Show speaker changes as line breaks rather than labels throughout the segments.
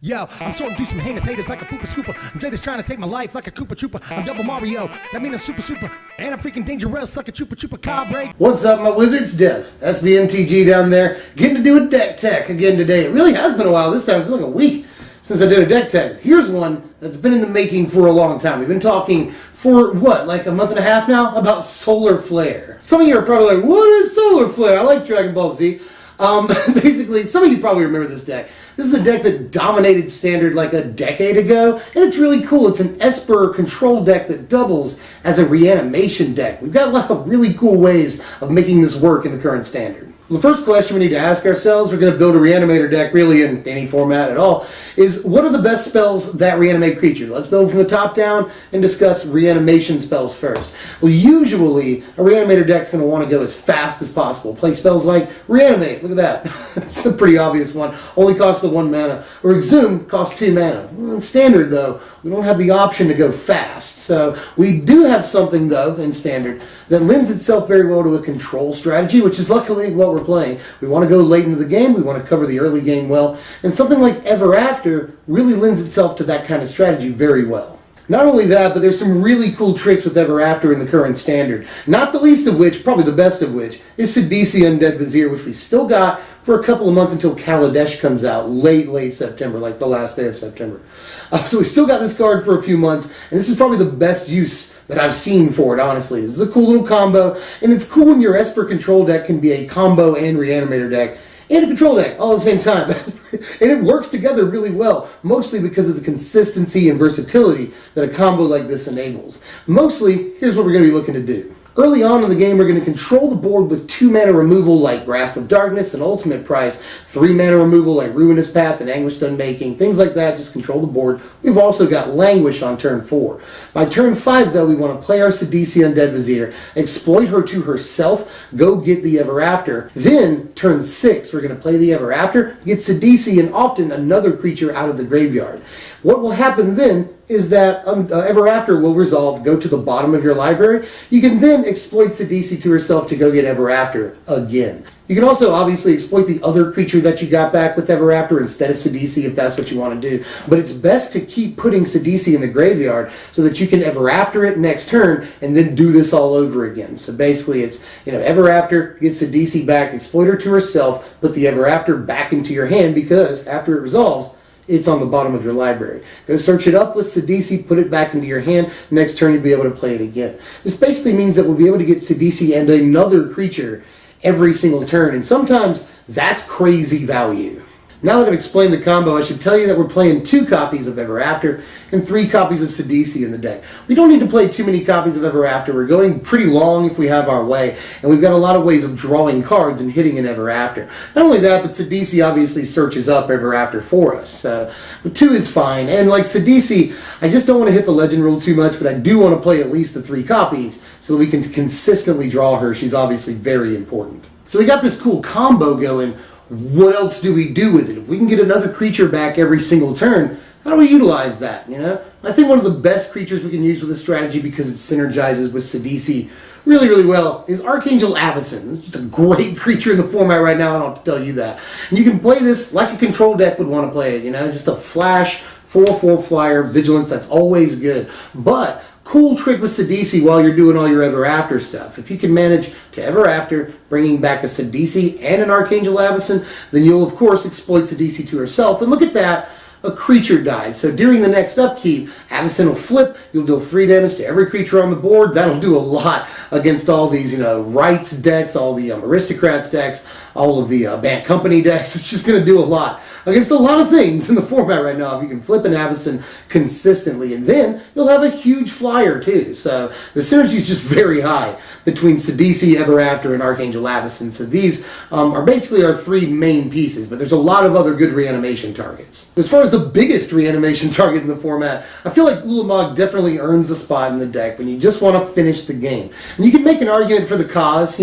Yo, I'm sorting through some heinous haters like a pooper scooper. I'm just trying to take my life like a Koopa Trooper. I'm Double Mario, that mean I'm super. And I'm freaking dangerous like a Chupa Cabre.
What's up, my wizards? Dev, SBMTG down there, getting to do a deck tech again today. It really has been a while. This time it's been like a week since I did a deck tech. Here's one that's been in the making for a long time. We've been talking for, what, like a month and a half now about Solar Flare. Some of you are probably like, what is Solar Flare? I like Dragon Ball Z. Basically, some of you probably remember this deck. This is a deck that dominated Standard like a decade ago, and it's really cool. It's an Esper control deck that doubles as a reanimation deck. We've got a lot of really cool ways of making this work in the current Standard. Well, the first question we need to ask ourselves, we're going to build a reanimator deck really in any format at all, is what are the best spells that reanimate creatures? Let's build from the top down and discuss reanimation spells first. Well, usually a reanimator deck's going to want to go as fast as possible. Play spells like Reanimate, look at that. It's a pretty obvious one. Only costs the 1 mana. Or Exhume costs 2 mana. In Standard, though, we don't have the option to go fast. So we do have something, though, in Standard that lends itself very well to a control strategy, which is luckily what we're playing. We want to go late into the game. We want to cover the early game well. And something like Ever After really lends itself to that kind of strategy very well. Not only that, but there's some really cool tricks with Ever After in the current Standard. Not the least of which, probably the best of which, is Sidisi Undead Vizier, which we've still got for a couple of months until Kaladesh comes out late September, like the last day of September. So we still got this card for a few months, and this is probably the best use that I've seen for it, honestly. This is a cool little combo, and it's cool when your Esper control deck can be a combo and reanimator deck, and a control deck all at the same time. And it works together really well, mostly because of the consistency and versatility that a combo like this enables. Mostly, here's what we're going to be looking to do. Early on in the game, we're going to control the board with 2 mana removal like Grasp of Darkness and Ultimate Price, 3 mana removal like Ruinous Path and Anguished Unmaking, things like that, just control the board. We've also got Languish on turn 4. By turn 5, though, we want to play our Sidisi Undead Vizier, exploit her to herself, go get the Ever After. Then, turn 6, we're going to play the Ever After, get Sidisi and often another creature out of the graveyard. What will happen then is that Ever After will resolve, go to the bottom of your library. You can then exploit Sidisi to herself to go get Ever After again. You can also obviously exploit the other creature that you got back with Ever After instead of Sidisi if that's what you want to do. But it's best to keep putting Sidisi in the graveyard so that you can Ever After it next turn and then do this all over again. So basically it's, Ever After, get Sidisi back, exploit her to herself, put the Ever After back into your hand because after it resolves, it's on the bottom of your library. Go search it up with Sidisi, put it back into your hand. Next turn, you'll be able to play it again. This basically means that we'll be able to get Sidisi and another creature every single turn, and sometimes that's crazy value. Now that I've explained the combo, I should tell you that we're playing 2 copies of Ever After and 3 copies of Sidisi in the deck. We don't need to play too many copies of Ever After. We're going pretty long if we have our way, and we've got a lot of ways of drawing cards and hitting an Ever After. Not only that, but Sidisi obviously searches up Ever After for us. But 2 is fine, and like Sidisi, I just don't want to hit the legend rule too much, but I do want to play at least the 3 copies so that we can consistently draw her. She's obviously very important. So we got this cool combo going. What else do we do with it? If we can get another creature back every single turn, how do we utilize that, I think one of the best creatures we can use with this strategy because it synergizes with Sidisi really well is Archangel Avacyn. It's just a great creature in the format right now, I don't have to tell you that. And you can play this like a control deck would want to play it, just a flash, 4/4 flyer, vigilance, that's always good. But cool trick with Sidisi while you're doing all your Ever After stuff. If you can manage to Ever After, bringing back a Sidisi and an Archangel Avacyn, then you'll of course exploit Sidisi to herself. And look at that, a creature died. So during the next upkeep, Avacyn will flip, you'll deal 3 damage to every creature on the board. That'll do a lot against all these, Rights decks, all the Aristocrats decks, all of the Bant Company decks. It's just going to do a lot against a lot of things in the format right now if you can flip an Avacyn consistently. And then you'll have a huge flyer too. So the synergy is just very high between Sidisi, Ever After, and Archangel Avacyn. So these are basically our 3 main pieces, but there's a lot of other good reanimation targets. As far as the biggest reanimation target in the format, I feel like Ulamog definitely earns a spot in the deck when you just want to finish the game. And you can make an argument for the Kaz,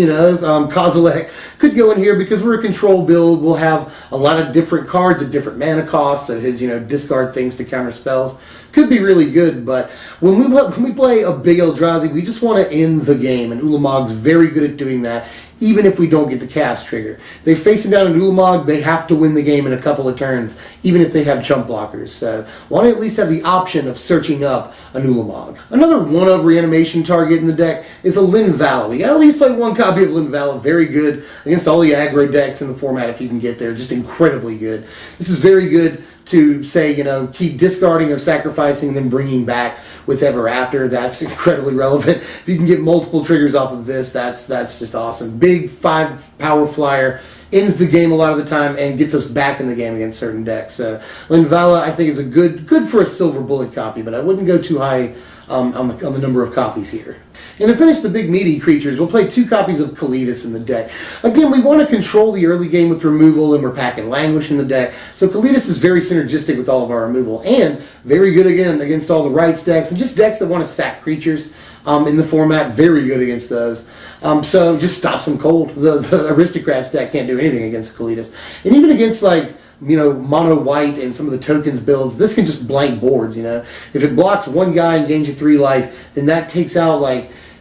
Kozilek could go in here because we're a control build. We'll have a lot of different cards at different mana costs, so his, discard things to counter spells could be really good, but when we play a big Eldrazi, we just want to end the game, and Ulamog's very good at doing that. even if we don't get the cast trigger. If they're facing down a Ulamog, they have to win the game in a couple of turns, even if they have chump blockers. So want to at least have the option of searching up a Ulamog. Another one-of reanimation target in the deck is a Linvala. We gotta at least play one copy of Linvala. Very good against all the aggro decks in the format if you can get there. Just incredibly good. This is very good to say, keep discarding or sacrificing, then bringing back with Ever After. That's incredibly relevant. If you can get multiple triggers off of this, that's just awesome. Big 5 power flyer, ends the game a lot of the time and gets us back in the game against certain decks. So Linvala, I think, is a good for a silver bullet copy, but I wouldn't go too high on the number of copies here. And to finish the big meaty creatures, we'll play 2 copies of Kalitas in the deck. Again, we want to control the early game with removal, and we're packing Languish in the deck. So Kalitas is very synergistic with all of our removal, and very good again against all the rights decks, and just decks that want to sack creatures in the format. Very good against those. So just stops them cold. The Aristocrats deck can't do anything against Kalitas. And even against mono white and some of the tokens builds, this can just blank boards, If it blocks one guy and gains you 3 life, then that takes out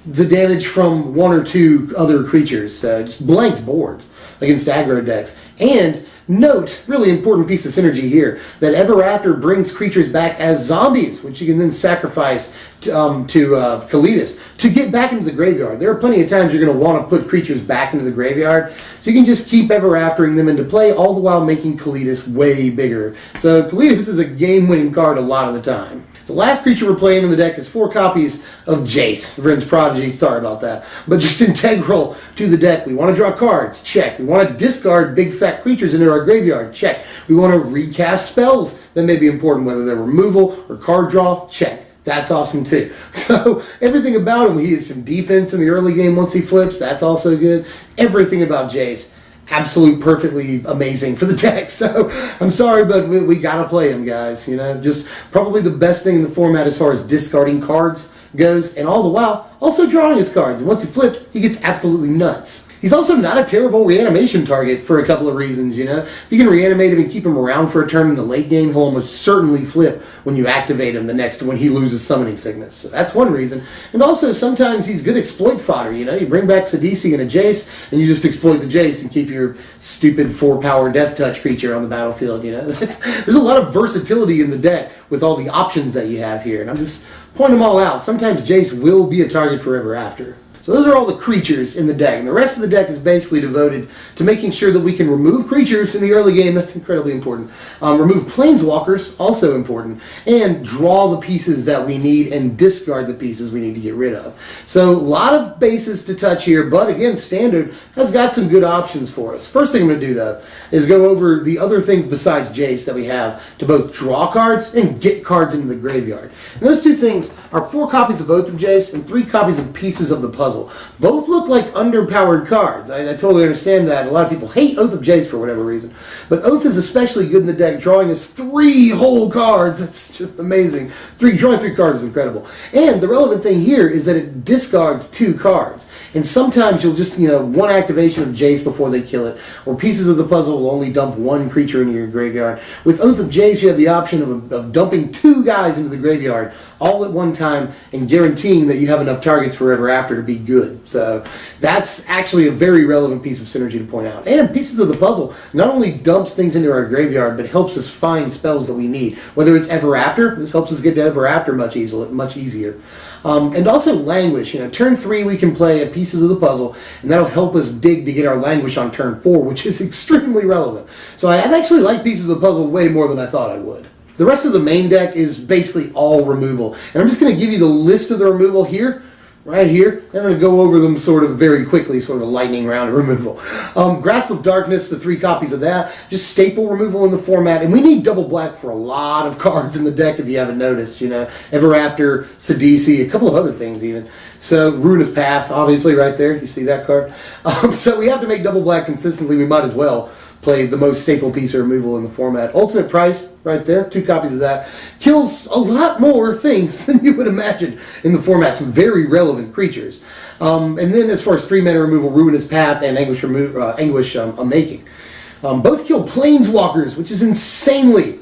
the damage from 1 or 2 other creatures. Just blanks boards against aggro decks. And note, really important piece of synergy here, that Ever After brings creatures back as zombies, which you can then sacrifice to Kalitas to get back into the graveyard. There are plenty of times you're going to want to put creatures back into the graveyard, so you can just keep Ever Aftering them into play, all the while making Kalitas way bigger. So Kalitas is a game-winning card a lot of the time. The last creature we're playing in the deck is 4 copies of Jace, Vryn's Prodigy. Sorry about that. But just integral to the deck. We want to draw cards. Check. We want to discard big fat creatures into our graveyard. Check. We want to recast spells that may be important, whether they're removal or card draw. Check. That's awesome too. So everything about him, he has some defense in the early game once he flips. That's also good. Everything about Jace, absolute perfectly amazing for the deck. So I'm sorry, but we gotta play him, guys. Just probably the best thing in the format as far as discarding cards goes, and all the while also drawing his cards. And once he flips, he gets absolutely nuts. He's also not a terrible reanimation target for a couple of reasons, You can reanimate him and keep him around for a turn in the late game. He'll almost certainly flip when you activate him when he loses Summoning Sickness. So that's one reason. And also, sometimes he's good exploit fodder, You bring back Sidisi and a Jace, and you just exploit the Jace and keep your stupid 4-power Death Touch creature on the battlefield, There's a lot of versatility in the deck with all the options that you have here. And I'm just pointing them all out. Sometimes Jace will be a target for Ever After. So those are all the creatures in the deck, and the rest of the deck is basically devoted to making sure that we can remove creatures in the early game. That's incredibly important. Remove planeswalkers, also important, and draw the pieces that we need and discard the pieces we need to get rid of. So a lot of bases to touch here, but again, Standard has got some good options for us. First thing I'm going to do, though, is go over the other things besides Jace that we have to both draw cards and get cards into the graveyard. And those 2 things are 4 copies of Oath of Jace and 3 copies of Pieces of the Puzzle. Both look like underpowered cards. I totally understand that. A lot of people hate Oath of Jace for whatever reason. But Oath is especially good in the deck, drawing us 3 whole cards. That's just amazing. Drawing 3 cards is incredible. And the relevant thing here is that it discards 2 cards. And sometimes you'll just, one activation of Jace before they kill it, or Pieces of the Puzzle will only dump 1 creature into your graveyard. With Oath of Jace, you have the option of dumping 2 guys into the graveyard all at one time and guaranteeing that you have enough targets for Ever After to be good. So that's actually a very relevant piece of synergy to point out. And Pieces of the Puzzle not only dumps things into our graveyard, but helps us find spells that we need. Whether it's Ever After, this helps us get to Ever After much easier. And also Languish. Turn 3 we can play a Pieces of the Puzzle, and that'll help us dig to get our Languish on turn 4, which is extremely relevant. So I've actually liked Pieces of the Puzzle way more than I thought I would. The rest of the main deck is basically all removal. And I'm just going to give you the list of the removal here, right here. I'm going to go over them sort of very quickly, sort of a lightning round of removal. Grasp of Darkness, the 3 copies of that. Just staple removal in the format. And we need double black for a lot of cards in the deck if you haven't noticed. Ever After, Sidisi, a couple of other things even. So Ruinous Path, obviously right there. You see that card? So we have to make double black consistently. We might as well play the most staple piece of removal in the format. Ultimate Price, right there, 2 copies of that. Kills a lot more things than you would imagine in the format. Some very relevant creatures. And then as far as 3-mana removal, Ruinous Path and Anguish Unmaking. Both kill planeswalkers, which is insanely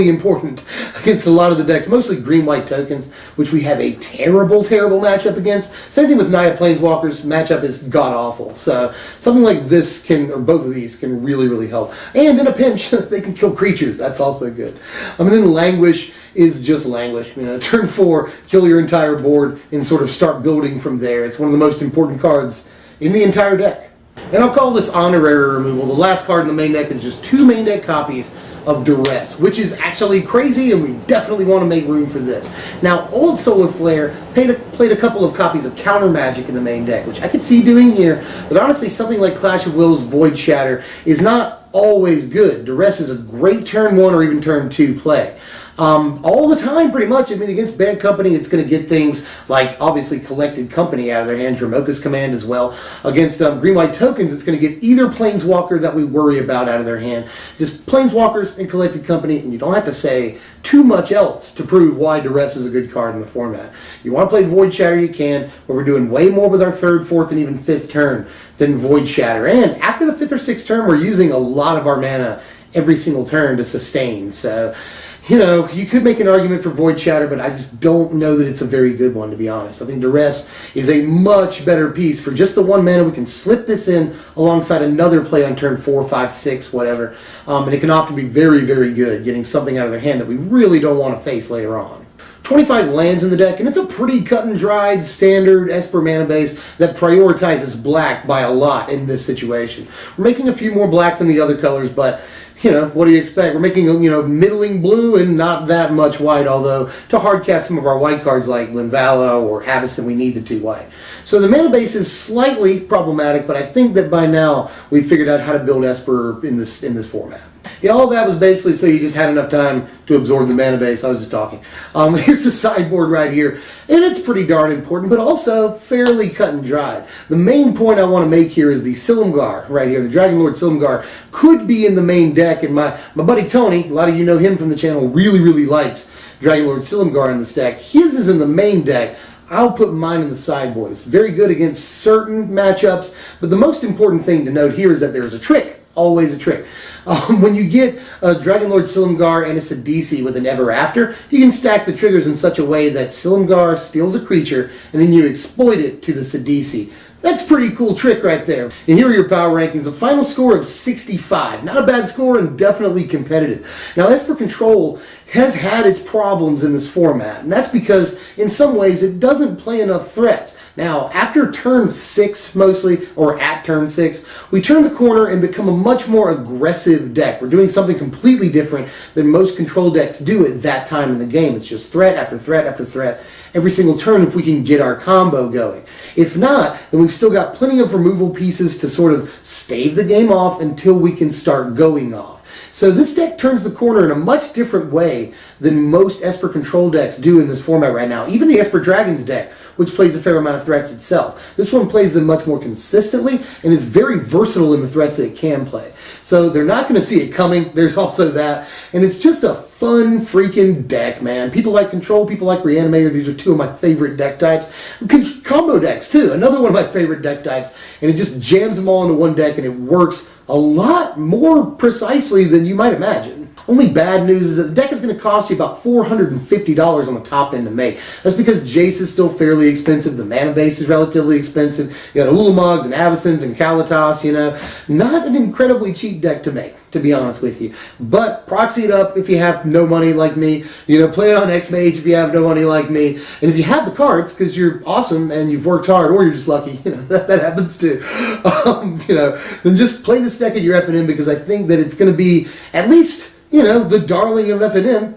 important against a lot of the decks, mostly green-white tokens, which we have a terrible matchup against. Same thing with Naya planeswalkers. Matchup is god-awful. So something like this can, or both of these, can really help. And in a pinch, they can kill creatures. That's also good. And then Languish is just Languish. Turn 4, kill your entire board and sort of start building from there. It's one of the most important cards in the entire deck. And I'll call this honorary removal. The last card in the main deck is just 2 main deck copies of Duress, which is actually crazy, and we definitely want to make room for this. Now, old Solar Flare played a couple of copies of Counter Magic in the main deck, which I could see doing here, but honestly, something like Clash of Wills Void Shatter is not always good. Duress is a great turn 1 or even turn 2 play. All the time, pretty much. Against bad company, it's going to get things like, obviously, Collected Company out of their hand, Dramoka's Command as well. Against green-white tokens, it's going to get either Planeswalker that we worry about out of their hand. Just Planeswalkers and Collected Company, and you don't have to say too much else to prove why Duress is a good card in the format. You want to play Void Shatter, you can, but we're doing way more with our 3rd, 4th, and even 5th turn than Void Shatter. And after the 5th or 6th turn, we're using a lot of our mana every single turn to sustain, so you could make an argument for Void Shatter, but I just don't know that it's a very good one, to be honest. I think Duress is a much better piece. For just the 1 mana, we can slip this in alongside another play on turn 4, 5, 6, whatever. And it can often be very good, getting something out of their hand that we really don't want to face later on. 25 lands in the deck, and it's a pretty cut and dried standard Esper mana base that prioritizes black by a lot in this situation. We're making a few more black than the other colors, but what do you expect? We're making, middling blue and not that much white, although to hardcast some of our white cards like Linvala or Avacyn, we need the 2 white. So the mana base is slightly problematic, but I think that by now we've figured out how to build Esper in this format. Yeah, all that was basically so you just had enough time to absorb the mana base. I was just talking. Here's the sideboard right here, and it's pretty darn important, but also fairly cut and dried. The main point I want to make here is the Silumgar right here. The Dragon Lord Silumgar could be in the main deck, and my buddy Tony, a lot of you know him from the channel, really likes Dragon Lord Silumgar in this deck. His is in the main deck. I'll put mine in the sideboard. It's very good against certain matchups, but the most important thing to note here is that there's a trick. Always a trick. When you get a Dragon Lord Silumgar and a Sidisi with an Ever After, you can stack the triggers in such a way that Silumgar steals a creature and then you exploit it to the Sidisi. That's a pretty cool trick right there. And here are your power rankings. A final score of 65. Not a bad score and definitely competitive. Now, Esper Control has had its problems in this format, and that's because in some ways it doesn't play enough threats. Now, after turn 6 mostly, or at turn 6, we turn the corner and become a much more aggressive deck. We're doing something completely different than most control decks do at that time in the game. It's just threat after threat after threat every single turn if we can get our combo going. If not, then we've still got plenty of removal pieces to sort of stave the game off until we can start going off. So this deck turns the corner in a much different way than most Esper Control decks do in this format right now. Even the Esper Dragons deck, which plays a fair amount of threats itself. This one plays them much more consistently and is very versatile in the threats that it can play. So they're not going to see it coming. There's also that. And it's just a fun freaking deck, man. People like Control, people like Reanimator. These are 2 of my favorite deck types. Combo decks, too. Another one of my favorite deck types. And it just jams them all into one deck, and it works a lot more precisely than you might imagine. Only bad news is that the deck is going to cost you about $450 on the top end to make. That's because Jace is still fairly expensive. The mana base is relatively expensive. You got Ulamogs and Avacyns and Kalatas, Not an incredibly cheap deck to make, to be honest with you. But proxy it up if you have no money like me. Play it on X-Mage if you have no money like me. And if you have the cards, because you're awesome and you've worked hard, or you're just lucky, that happens too. Then just play this deck at your FNM, because I think that it's going to be at least the darling of FNM.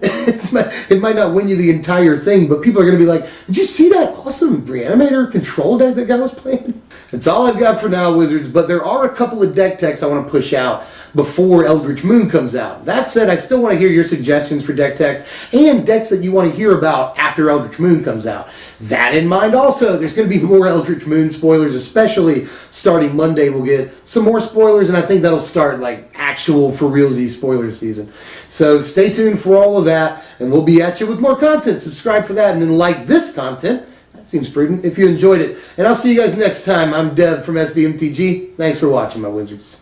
It might not win you the entire thing, but people are going to be like, did you see that awesome Reanimator Control deck that guy was playing? That's all I've got for now, Wizards, but there are a couple of deck techs I want to push out before Eldritch Moon comes out. That said, I still want to hear your suggestions for deck techs and decks that you want to hear about after Eldritch Moon comes out. That in mind also, there's going to be more Eldritch Moon spoilers, especially starting Monday. We'll get some more spoilers, and I think that'll start like actual for realsy spoiler season. So stay tuned for all of that, and we'll be at you with more content. Subscribe for that, and then like this content. That seems prudent if you enjoyed it. And I'll see you guys next time. I'm Dev from SBMTG. Thanks for watching, my Wizards.